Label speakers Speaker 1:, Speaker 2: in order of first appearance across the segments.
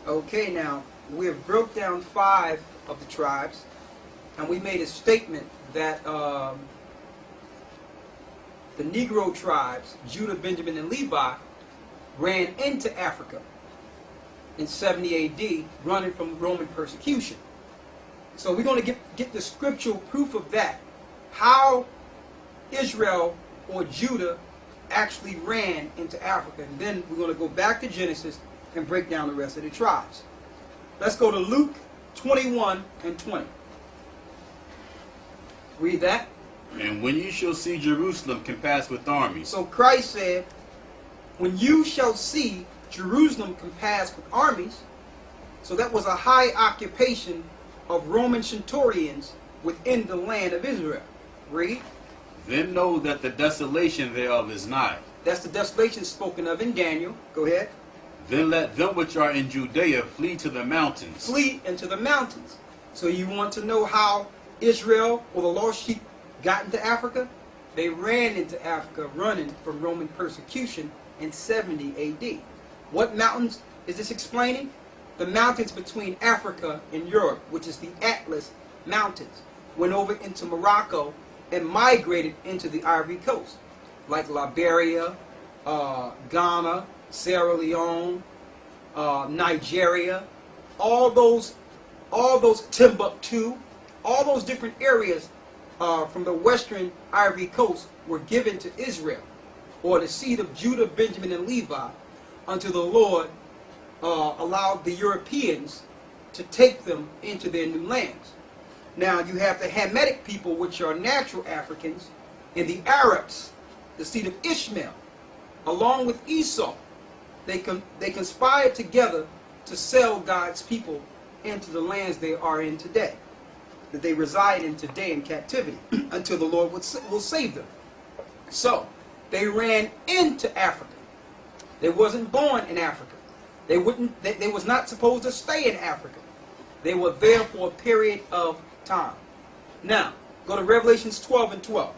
Speaker 1: Okay, now, we have broke down 5 of the tribes, and we made a statement that the Negro tribes, Judah, Benjamin, and Levi, ran into Africa in 70 AD, running from Roman persecution. So we're going to get the scriptural proof of that, how Israel or Judah actually ran into Africa. And then we're going to go back to Genesis and break down the rest of the tribes. Let's go to Luke 21 and 20. Read that.
Speaker 2: And when you shall see Jerusalem compassed with armies.
Speaker 1: So Christ said, when you shall see Jerusalem compassed with armies, so that was a high occupation of Roman centurions within the land of Israel. Read.
Speaker 2: Then know that the desolation thereof is nigh.
Speaker 1: That's the desolation spoken of in Daniel. Go ahead.
Speaker 2: Then let them which are in Judea flee to the mountains.
Speaker 1: Flee into the mountains. So you want to know how Israel or the lost sheep got into Africa? They ran into Africa running from Roman persecution in 70 AD. What mountains is this explaining? The mountains between Africa and Europe, which is the Atlas Mountains, went over into Morocco and migrated into the Ivory Coast, like Liberia, Ghana, Sierra Leone, Nigeria, all those Timbuktu, all those different areas from the western Ivory Coast were given to Israel, or the seed of Judah, Benjamin, and Levi, until the Lord allowed the Europeans to take them into their new lands. Now you have the Hamitic people, which are natural Africans, and the Arabs, the seed of Ishmael, along with Esau. They conspired together to sell God's people into the lands they are in today, that they reside in today in captivity, until the Lord will save them. So they ran into Africa. They wasn't born in Africa. They was not supposed to stay in Africa. They were there for a period of time. Now, go to Revelations 12 and 12.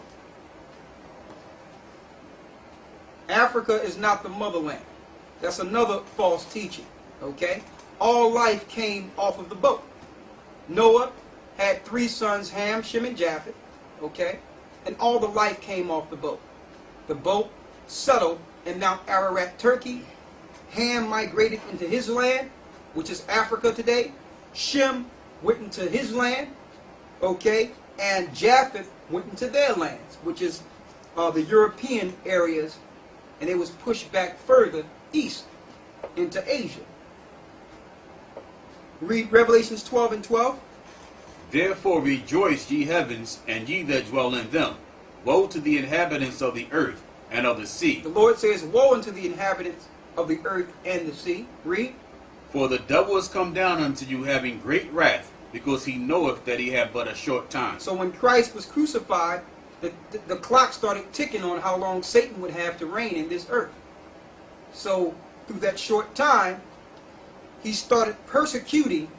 Speaker 1: Africa is not the motherland. That's another false teaching. Okay? All life came off of the boat. Noah had 3 sons, Ham, Shem, and Japheth. Okay? And all the life came off the boat. The boat settled in Mount Ararat, Turkey. Ham migrated into his land, which is Africa today. Shem went into his land, okay, and Japheth went into their lands, which is the European areas, and it was pushed back further east into Asia. Read Revelations 12 and 12.
Speaker 2: Therefore rejoice, ye heavens, and ye that dwell in them. Woe to the inhabitants of the earth and of the sea.
Speaker 1: The Lord says, woe unto the inhabitants of the earth and the sea. Read.
Speaker 2: For the devil is come down unto you having great wrath, because he knoweth that he had but a short time.
Speaker 1: So when Christ was crucified, the clock started ticking on how long Satan would have to reign in this earth. So through that short time, he started persecuting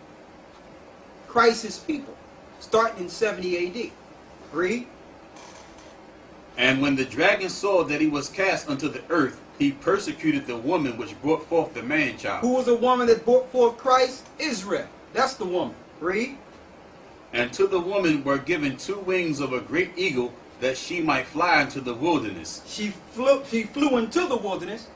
Speaker 1: Christ's people, starting in 70 AD. Read.
Speaker 2: And when the dragon saw that he was cast unto the earth, he persecuted the woman which brought forth the man-child.
Speaker 1: Who was the woman that brought forth Christ? Israel. That's the woman. Read.
Speaker 2: And to the woman were given 2 wings of a great eagle, that she might fly into the wilderness.
Speaker 1: She flew into the wilderness.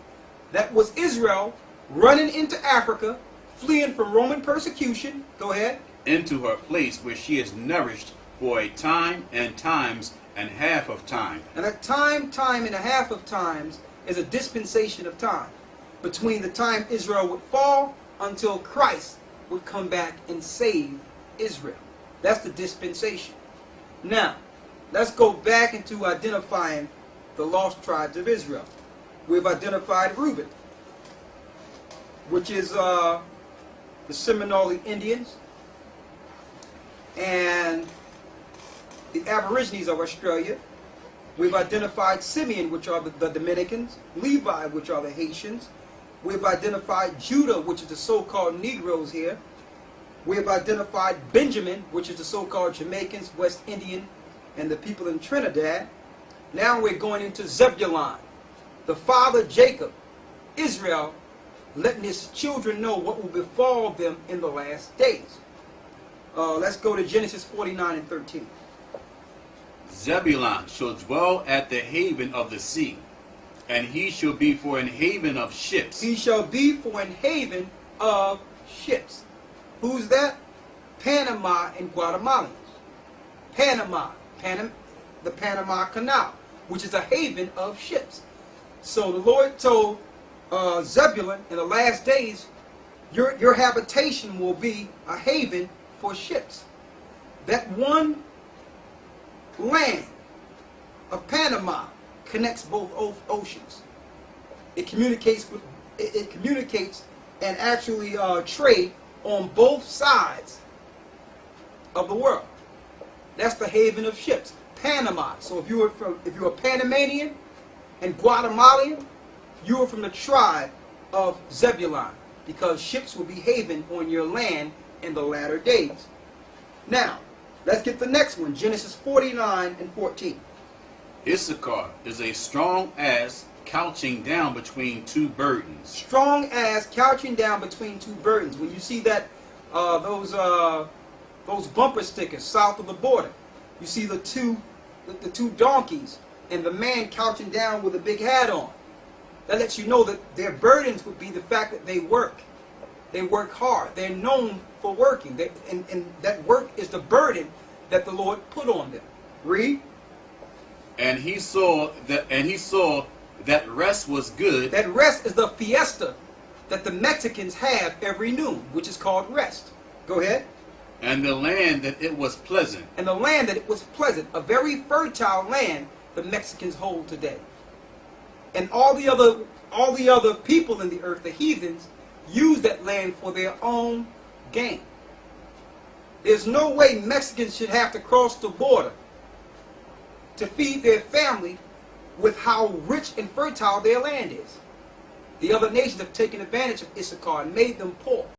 Speaker 1: That was Israel running into Africa, fleeing from Roman persecution. Go ahead.
Speaker 2: Into her place where she is nourished for a time and times and half of time.
Speaker 1: And a time and a half of times is a dispensation of time between the time Israel would fall until Christ would come back and save Israel. That's the dispensation. Now, let's go back into identifying the lost tribes of Israel. We've identified Reuben, which is the Seminole Indians and the Aborigines of Australia. We've identified Simeon, which are the Dominicans, Levi, which are the Haitians. We've identified Judah, which is the so-called Negroes here. We've identified Benjamin, which is the so-called Jamaicans, West Indian, and the people in Trinidad. Now we're going into Zebulun, the father Jacob, Israel, letting his children know what will befall them in the last days. Let's go to Genesis 49 and 13.
Speaker 2: Zebulun shall dwell at the haven of the sea, and he shall be for an haven of ships.
Speaker 1: He shall be for an haven of ships. Who's that? Panama and Guatemalans. Panama, the Panama Canal, which is a haven of ships. So the Lord told Zebulun, in the last days, your habitation will be a haven for ships. That one land of Panama connects both oceans. It communicates and actually trade on both sides of the world. That's the haven of ships, Panama. So if you're a Panamanian and Guatemalan, you are from the tribe of Zebulun, because ships will be haven on your land in the latter days. Now, let's get the next one, Genesis 49 and 14.
Speaker 2: Issachar is a strong ass couching down between two burdens.
Speaker 1: Strong ass couching down between two burdens. When you see that those bumper stickers south of the border, you see the two donkeys and the man couching down with a big hat on. That lets you know that their burdens would be the fact that they work. They work hard. They're known for working. And that work is the burden that the Lord put on them. Read.
Speaker 2: And he saw that rest was good.
Speaker 1: That rest is the fiesta that the Mexicans have every noon, which is called rest. Go ahead.
Speaker 2: And the land that it was pleasant.
Speaker 1: And the land that it was pleasant. A very fertile land the Mexicans hold today. And all the other people in the earth, the heathens, use that land for their own gain. There's no way Mexicans should have to cross the border to feed their family with how rich and fertile their land is. The other nations have taken advantage of Issachar and made them poor.